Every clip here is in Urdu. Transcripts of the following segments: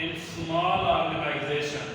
in small organizations।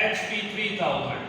HP 3000,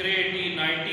Cray T90,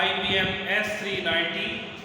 IBM S390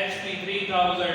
HP 3000।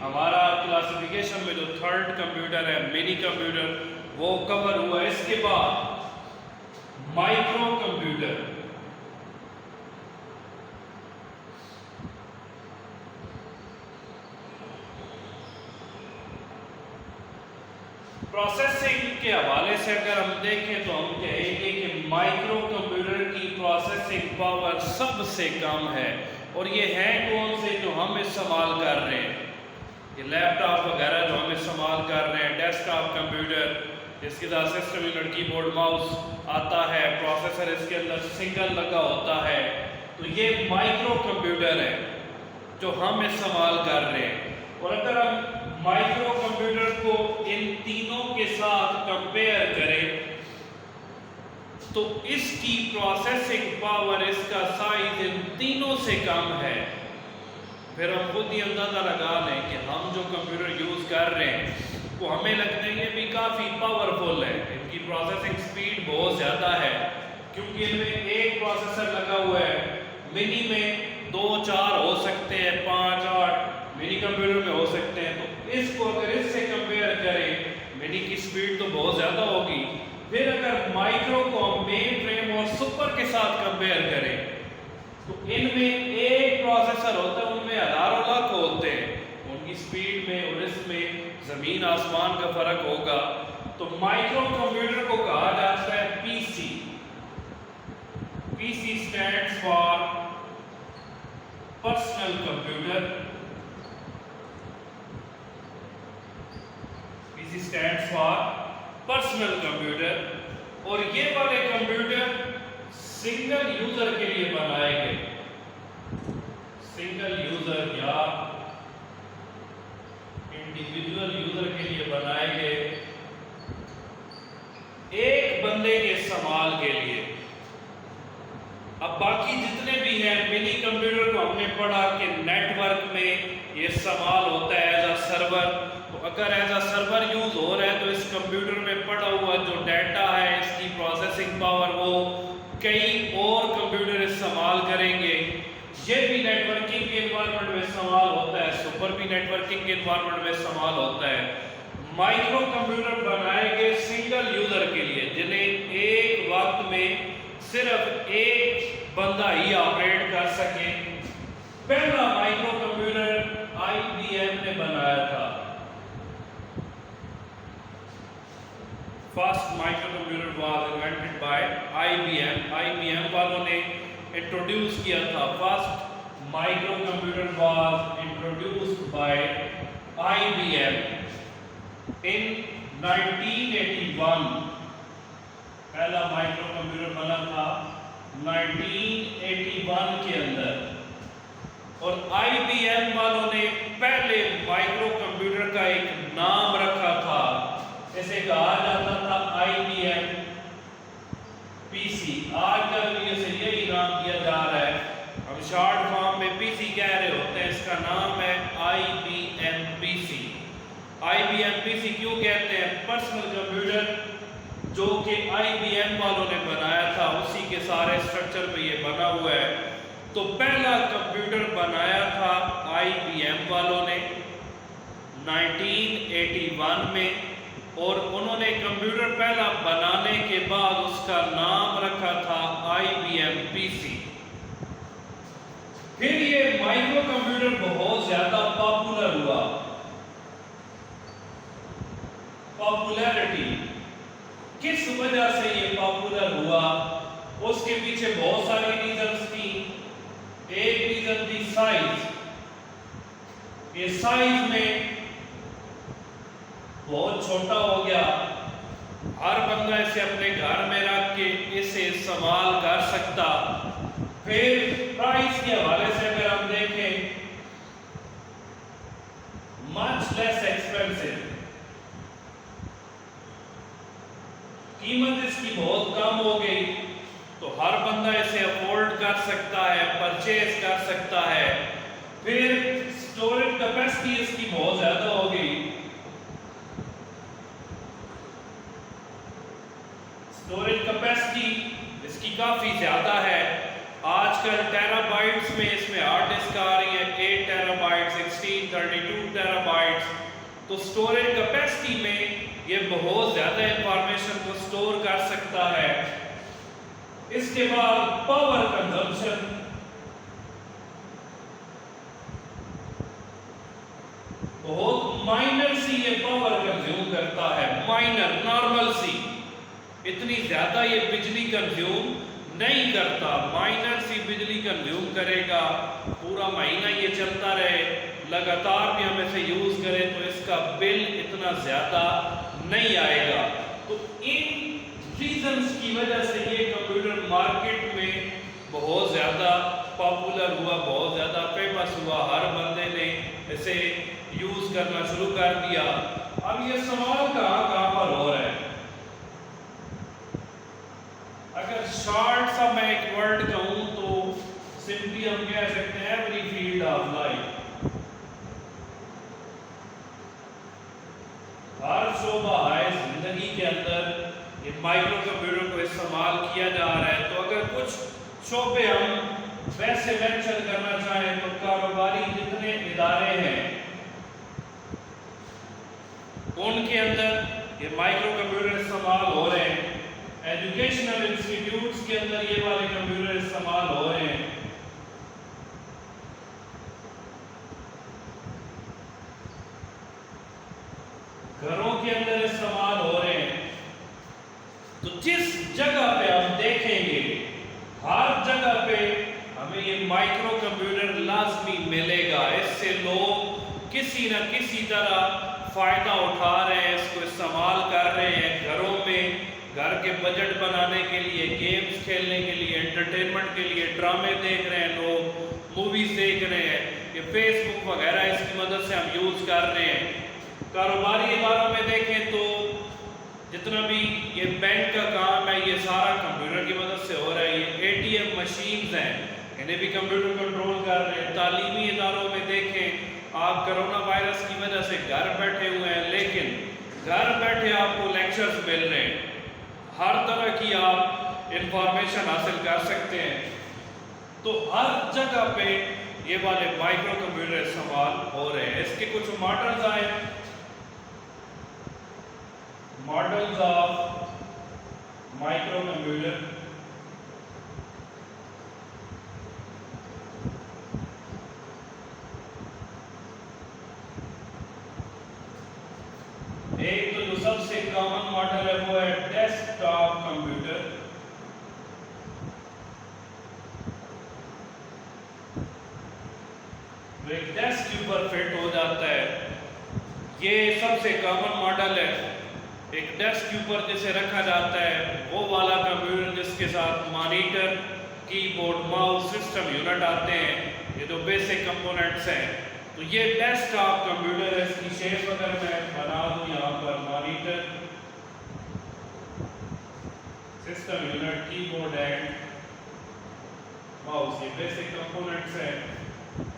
ہمارا کلاسیفیکیشن میں جو تھرڈ کمپیوٹر ہے منی کمپیوٹر وہ کور ہوا ہے. اس کے بعد مائکرو کمپیوٹر. پروسیسنگ کے حوالے سے اگر ہم دیکھیں تو ہم کہیں گے کہ مائکرو کمپیوٹر کی پروسیسنگ پاور سب سے کم ہے. اور یہ ہیں کون سے جو ہم استعمال کر رہے ہیں؟ یہ لیپ ٹاپ وغیرہ جو ہم استعمال کر رہے ہیں، ڈیسک ٹاپ کمپیوٹر جس کے ساتھ سسٹم یونٹ کی بورڈ ماؤس آتا ہے، پروسیسر اس کے اندر سنگل لگا ہوتا ہے، تو یہ مائکرو کمپیوٹر ہے جو ہم استعمال کر رہے ہیں. اور اگر ہم مائکرو کمپیوٹر کو ان تینوں کے ساتھ کمپیئر کریں تو اس کی پروسیسنگ پاور، اس کا سائز ان تینوں سے کم ہے. پھر ہم خود ہی اندازہ لگا لیں کہ ہم جو کمپیوٹر یوز کر رہے ہیں وہ ہمیں لگتا ہے یہ بھی کافی پاورفل ہے، ان کی پروسیسنگ سپیڈ بہت زیادہ ہے کیونکہ ان میں ایک پروسیسر لگا ہوا ہے. منی میں 2-4 ہو سکتے ہیں، 5-8 منی کمپیوٹر میں ہو سکتے ہیں. تو اس کو اگر اس سے کمپیئر کریں منی کی سپیڈ تو بہت زیادہ ہوگی. پھر اگر مائکرو کو ہم مین فریم اور سپر کے ساتھ کمپیئر کریں تو ان میں ایک پروسیسر ہوتا ہے، ان میں ہزاروں لاکھ ہوتے ہیں، ان کی سپیڈ میں اور اس میں زمین آسمان کا فرق ہوگا. تو مائکرو کمپیوٹر کو کہا جاتا ہے P C. P C stands for personal computer. P C stands for personal computer. اور یہ والے کمپیوٹر سنگل یوزر کے لیے بنائے گئے، سنگل یوزر یا انڈیویجول یوزر کے لیے بنائے گئے، ایک بندے کے استعمال کے لیے. اب باقی جتنے بھی ہیں منی کمپیوٹر کو ہم نے پڑھا کہ نیٹ ورک میں یہ استعمال ہوتا ہے ایز اے سرور. تو اگر ایز اے سرور یوز ہو رہا ہے تو اس کمپیوٹر میں پڑا ہوا جو ڈیٹا ہے، اس کی پروسیسنگ پاور وہ کئی اور کمپیوٹر استعمال کریں گے. یہ بھی نیٹ ورکنگ کے انوائرمنٹ میں استعمال ہوتا ہے، سپر بھی نیٹ ورکنگ کے انوائرمنٹ میں استعمال ہوتا ہے. مائکرو کمپیوٹر بنائے گئے سنگل یوزر کے لیے جنہیں ایک وقت میں صرف ایک بندہ ہی آپریٹ کر سکے. پہلا مائکرو کمپیوٹر آئی بی ایم نے بنایا تھا. First micro computer was invented by آئی بی ایم. آئی بی ایم والوں نے انٹروڈیوس کیا تھا. First micro computer was introduced by آئی بی ایم ان 1981. پہلا مائکرو کمپیوٹر بنا تھا 1981 کے اندر. اور آئی بی ایم والوں نے پہلے مائکرو کمپیوٹر کا ایک نام رکھا تھا، اسے کہا جاتا تھا آئی بی ایم پی سی. آج کا دنیا سے یہی نام دیا جا رہا ہے، ہم شارٹ فارم میں پی سی کہہ رہے ہوتے ہیں. اس کا نام ہے آئی بی ایم پی سی. آئی بی ایم پی سی کیوں کہتے ہیں؟ پرسنل کمپیوٹر جو کہ آئی بی ایم والوں نے بنایا تھا اسی کے سارے اسٹرکچر پہ یہ بنا ہوا ہے. تو پہلا کمپیوٹر بنایا تھا آئی بی ایم والوں نے 1981 میں، اور انہوں نے کمپیوٹر پہلا بنانے کے بعد اس کا نام رکھا تھا آئی بی ایم پی سی. پھر یہ مائکرو کمپیوٹر بہت زیادہ پاپولر ہوا. پاپولیرٹی کس وجہ سے یہ پاپولر ہوا؟ اس کے پیچھے بہت ساری ریزنز تھیں. ایک ریزن تھی سائز. یہ سائز میں بہت چھوٹا ہو گیا، ہر بندہ اسے اپنے گھر میں رکھ کے اسے استعمال کر سکتا. پھر پرائس کے حوالے سے اگر ہم دیکھیں مچ لیس ایکسپینسو، قیمت اس کی بہت کم ہو گئی تو ہر بندہ اسے افورڈ کر سکتا ہے، پرچیز کر سکتا ہے. پھر اسٹوریج کیپیسٹی اس کی بہت زیادہ ہو گئی. اسٹوریج کیپیسٹی اس کی کافی زیادہ ہے. آج کل ٹیرا بائٹس میں اس میں ہارڈ ڈسک آ رہی ہے، 8 ٹیرا بائٹ، 16، 32 ٹیرا بائٹ. تو اسٹوریج کیپیسٹی میں یہ بہت زیادہ انفارمیشن کو اسٹور کر سکتا ہے. اس کے بعد پاور کنزمپشن. بہت مائنر سی یہ پاور کنزیوم کرتا ہے, مائنر نارمل سی, اتنی زیادہ یہ بجلی کنزیوم نہیں کرتا, مائنر سی بجلی کنزیوم کرے گا, پورا مہینہ یہ چلتا رہے, لگاتار بھی ہم اسے یوز کریں تو اس کا بل اتنا زیادہ نہیں آئے گا. تو ان ریزنز کی وجہ سے یہ کمپیوٹر مارکیٹ میں بہت زیادہ پاپولر ہوا, بہت زیادہ فیمس ہوا, ہر بندے نے اسے یوز کرنا شروع کر دیا. اب یہ سوال کہاں پر ہو رہا ہے؟ اگر شارٹ سا میں ایک ورڈ کہوں تو سمپلی ہم کہہ سکتے ہیں ایوری فیلڈ آف لائف. ہر شعبہ ہے زندگی کے اندر یہ مائکرو کمپیوٹر کو استعمال کیا جا رہا ہے. تو اگر کچھ شعبے ہم ویسے مینشن کرنا چاہیں تو کاروباری جتنے ادارے ہیں ان کے اندر یہ مائکرو کمپیوٹر استعمال ہو رہے ہیں. ایجوکیشنل انسٹیٹیوٹس کے اندر یہ والے کمپیوٹر استعمال ہو رہے ہیں. گھروں کے اندر استعمال ہو رہے ہیں. تو جس جگہ پہ ہم دیکھیں گے ہر جگہ پہ ہمیں یہ مائکرو کمپیوٹر لازمی ملے گا. اس سے لوگ کسی نہ کسی طرح فائدہ اٹھا رہے ہیں, اس کو استعمال کر رہے ہیں گھروں میں, گھر کے بجٹ بنانے کے لیے, گیمز کھیلنے کے لیے, انٹرٹینمنٹ کے لیے, ڈرامے دیکھ رہے ہیں لوگ, موویز دیکھ رہے ہیں, یہ فیس بک وغیرہ اس کی مدد سے ہم یوز کر رہے ہیں. کاروباری اداروں میں دیکھیں تو جتنا بھی یہ بینک کا کام ہے یہ سارا کمپیوٹر کی مدد سے ہو رہا ہے. یہ اے ٹی ایم مشینز ہیں, انہیں بھی کمپیوٹر کنٹرول کر رہے ہیں. تعلیمی اداروں میں دیکھیں آپ کرونا وائرس کی وجہ سے گھر بیٹھے ہوئے ہیں, لیکن گھر بیٹھے آپ کو لیکچرز مل رہے ہیں, ہر طرح کی آپ انفارمیشن حاصل کر سکتے ہیں. تو ہر جگہ پہ یہ والے مائکرو کمپیوٹر استعمال ہو رہے ہیں. اس کے کچھ ماڈلز آئے, ماڈلز آف مائکرو کمپیوٹر. ایک تو جو سب سے کامن ماڈل ہے وہ ہے ڈیسک ٹاپ کمپیوٹر. جو ایک ڈیسک کے اوپر فٹ ہو جاتا ہے, یہ سب سے کامن ماڈل ہے. ایک ڈیسک کے اوپر جسے رکھا جاتا ہے وہ والا کمپیوٹر جس کے ساتھ مانیٹر, کی بورڈ, ماؤس, سسٹم یونٹ آتے ہیں, یہ جو بیسک کمپوننٹس ہیں. تو یہ ڈیسک ٹاپ کمپیوٹر ہے. اس کی شیپ اگر میں بنا دوں یہاں پر مانیٹر, سسٹم یونٹ, کی بورڈ اینڈ ماؤس, یہ بیسک کمپوننٹس ہیں.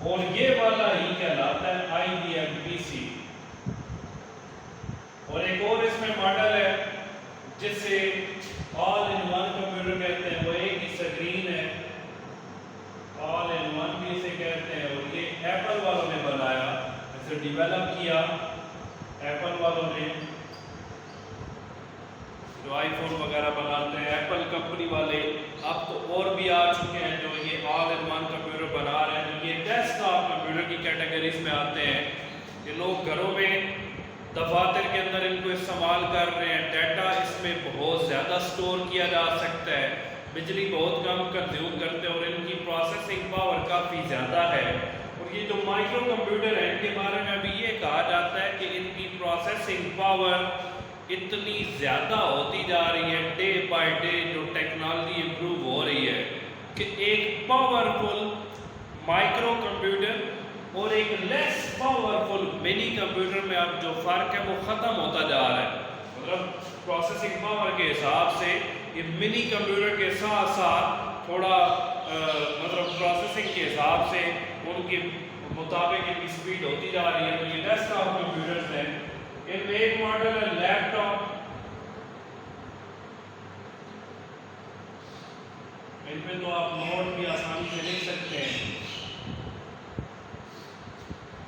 اور یہ والا ہی کہلاتا ہے آئی بی ایم پی سی. اور ایک اور اس میں ماڈل ہے جسے آل ان ون کمپیوٹر کہتے ہیں. وہ ایک ہی سکرین ہے, آل ان ون بھی اسے کہتے ہیں. اور یہ ایپل والوں نے بنایا, اسے ڈیولپ کیا ایپل والوں نے, جو آئی فون وغیرہ بناتے ہیں ایپل کمپنی والے. اب تو اور بھی آ چکے ہیں جو یہ آل ان ون کمپیوٹر بنا رہے ہیں, جو یہ ڈیسک ٹاپ کمپیوٹر کی کیٹیگریز میں آتے ہیں. یہ لوگ گھروں میں, دفاتر کے اندر ان کو استعمال کر رہے ہیں. ڈیٹا اس میں بہت زیادہ سٹور کیا جا سکتا ہے, بجلی بہت کم کنزیوم کرتے ہیں, اور ان کی پروسیسنگ پاور کافی زیادہ ہے. اور یہ جو مائکرو کمپیوٹر ہیں ان کے بارے میں ابھی یہ کہا جاتا ہے کہ ان کی پروسیسنگ پاور اتنی زیادہ ہوتی جا رہی ہے ڈے بائی ڈے, جو ٹیکنالوجی امپروو ہو رہی ہے, کہ ایک پاورفل مائکرو کمپیوٹر اور ایک لیس پاورفل منی کمپیوٹر میں اب جو فرق ہے وہ ختم ہوتا جا رہا ہے. مطلب پروسیسنگ پاور کے حساب سے یہ منی کمپیوٹر کے ساتھ ساتھ تھوڑا مطلب پروسیسنگ کے حساب سے ان کے مطابق ان کی سپیڈ ہوتی جا رہی ہے. تو یہ ڈیسک ٹاپ کمپیوٹرز ہیں. ان میں ایک ماڈل ہے لیپ ٹاپ. ان پہ تو آپ نوٹ بھی آسانی سے لکھ سکتے ہیں.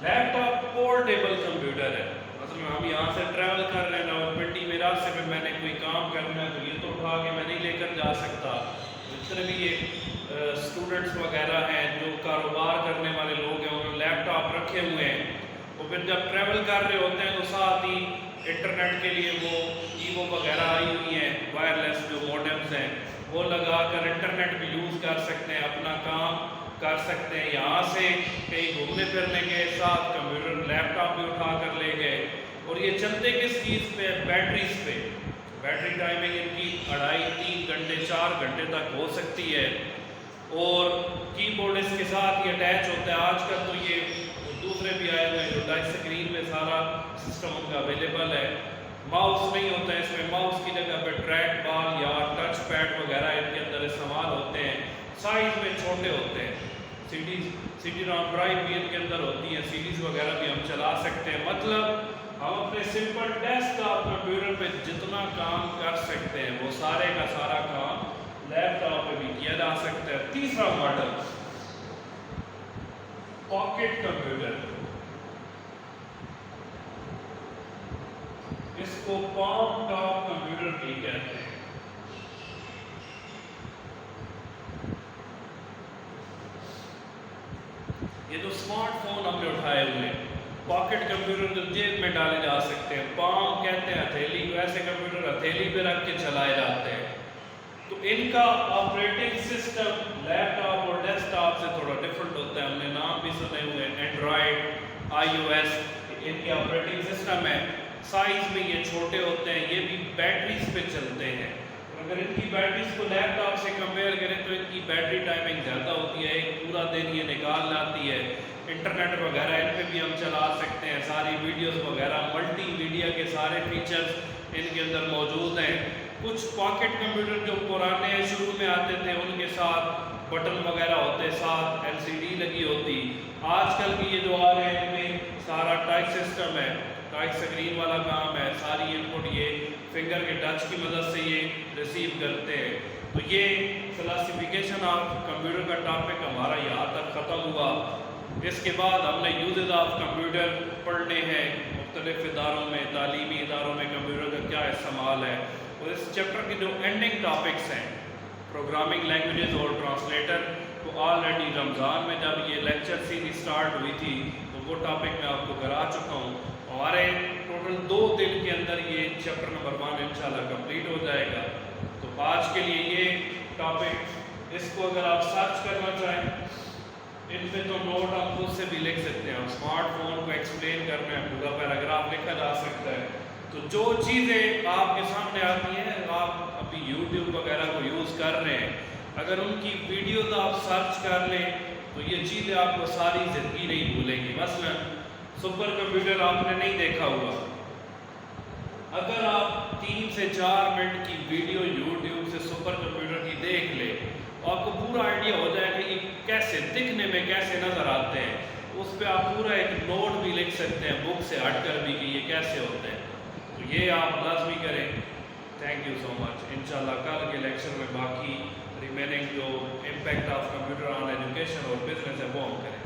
لیپ ٹاپ پورٹیبل کمپیوٹر ہے, مثلا ہم یہاں سے ٹریول کر رہے ہیں راولپنڈی میں، راستے میں میں نے کوئی کام کرنا ہے تو یہ تو اٹھا کے میں نہیں لے کر جا سکتا. جتنے بھی یہ اسٹوڈنٹس وغیرہ ہیں جو کاروبار کرنے والے لوگ ہیں انہوں نے لیپ ٹاپ رکھے ہوئے ہیں، وہ پھر جب ٹریول کر رہے ہوتے ہیں تو ساتھ ہی انٹرنیٹ کے لیے وہ ایوو وغیرہ آئی ہوئی ہیں، وائرلیس جو موڈمز ہیں وہ لگا کر انٹرنیٹ بھی یوز کر سکتے ہیں، اپنا کام کر سکتے ہیں. یہاں سے کہیں گھومنے پھرنے کے ساتھ کمپیوٹر لیپ ٹاپ بھی اٹھا کر لے گئے. اور یہ چلتے کس چیز پہ؟ بیٹریز پہ. بیٹری ٹائمنگ ان کی 2.5-3 گھنٹے 4 گھنٹے تک ہو سکتی ہے. اور کی بورڈ اس کے ساتھ یہ اٹیچ ہوتا ہے. آج کل تو یہ دوسرے بھی آئے ہوئے ہیں جو ٹچ اسکرین میں سارا سسٹم ان کا اویلیبل ہے. ماؤس نہیں ہوتا ہے اس میں، ماؤس کی جگہ پہ ٹریک بال یا ٹچ پیڈ وغیرہ ان کے اندر استعمال ہوتے ہیں. سائز میں چھوٹے ہوتے ہیں. سی ڈی رام ڈرائیو بھی ان کے اندر ہوتی ہیں، سیریز وغیرہ بھی ہم چلا سکتے ہیں. مطلب ہم اپنے سمپل ڈیسک ٹاپ کمپیوٹر پہ جتنا کام کر سکتے ہیں وہ سارے کا سارا کام لیپ ٹاپ پہ بھی کیا جا سکتا ہے. تیسرا ماڈل پاکٹ کمپیوٹر، اس کو پام ٹاپ کمپیوٹر بھی کہتے ہیں. یہ جو اسمارٹ فون ہم نے اٹھائے ہوئے ہیں، پاکٹ کمپیوٹر جو جیب میں ڈالے جا سکتے ہیں، پام کہتے ہیں ہتھیلی کو، ایسے کمپیوٹر ہتھیلی پہ رکھ کے چلائے جاتے ہیں. تو ان کا آپریٹنگ سسٹم لیپ ٹاپ اور ڈیسک ٹاپ سے تھوڑا ڈفرنٹ ہوتا ہے. ہم نے نام بھی سنے ہوئے ہیں، اینڈرائڈ، آئی او ایس، ان کے آپریٹنگ سسٹم ہے. سائز میں یہ چھوٹے ہوتے ہیں، یہ بھی بیٹریز پہ چلتے ہیں. اگر ان کی بیٹریز کو لیپ ٹاپ سے کمپیئر کریں تو ان کی بیٹری ٹائمنگ زیادہ ہوتی ہے، ایک پورا دن یہ نکال لاتی ہے. انٹرنیٹ وغیرہ ان پہ بھی ہم چلا سکتے ہیں، ساری ویڈیوز وغیرہ، ملٹی میڈیا کے سارے فیچرز ان کے اندر موجود ہیں. کچھ پاکٹ کمپیوٹر جو پرانے شروع میں آتے تھے ان کے ساتھ بٹن وغیرہ ہوتے، ساتھ ایل سی ڈی لگی ہوتی. آج کل کی یہ جو آ رہے ہیں ان میں سارا ٹچ سسٹم ہے، ٹچ اسکرین والا کام ہے، ساری انپٹ یہ فنگر کے ٹچ کی مدد سے یہ ریسیو کرتے ہیں. تو یہ کلاسیفیکیشن آف کمپیوٹر کا ٹاپک ہمارا یہاں تک ختم ہوا. اس کے بعد ہم نے یوزز آف کمپیوٹر پڑھنے ہیں، مختلف اداروں میں، تعلیمی اداروں میں کمپیوٹر کا کیا استعمال ہے. اور اس چیپٹر کے جو اینڈنگ ٹاپکس ہیں، پروگرامنگ لینگویجز اور ٹرانسلیٹر، تو آلریڈی رمضان میں جب یہ لیکچر سیریز سٹارٹ ہوئی تھی تو وہ ٹاپک میں آپ کو کرا چکا ہوں. ہمارے ٹوٹل 2 دن کے اندر یہ چیپٹر نمبر 1 انشاءاللہ کمپلیٹ ہو جائے گا. تو آج کے لیے یہ ٹاپک، اس کو اگر آپ سرچ کرنا چاہیں ان پہ تو نوٹ آپ خود سے بھی لکھ سکتے ہیں. اسمارٹ فون کو ایکسپلین کرنا ہے، پورا پیراگراف لکھا جا سکتا ہے. تو جو چیزیں آپ کے سامنے آتی ہیں، آپ ابھی یوٹیوب وغیرہ کو یوز کر رہے ہیں، اگر ان کی ویڈیوز آپ سرچ کر لیں تو یہ چیزیں آپ کو ساری زندگی نہیں بھولیں گی. مثلا سپر کمپیوٹر آپ نے نہیں دیکھا ہوا، اگر آپ 3 سے 4 منٹ کی ویڈیو یوٹیوب سے سپر کمپیوٹر کی دیکھ لیں تو آپ کو پورا آئیڈیا ہو جائے کہ یہ کیسے دکھنے میں کیسے نظر آتے ہیں. اس پہ آپ پورا ایک نوٹ بھی لکھ سکتے ہیں بک سے ہٹ کر بھی کہ یہ کیسے ہوتے ہیں. تو یہ آپ لازمی کریں. تھینک یو سو مچ. انشاءاللہ کل کے لیکچر میں باقی ریمیننگ جو impact of computer on education اور بزنس ہے وہ ہم کریں.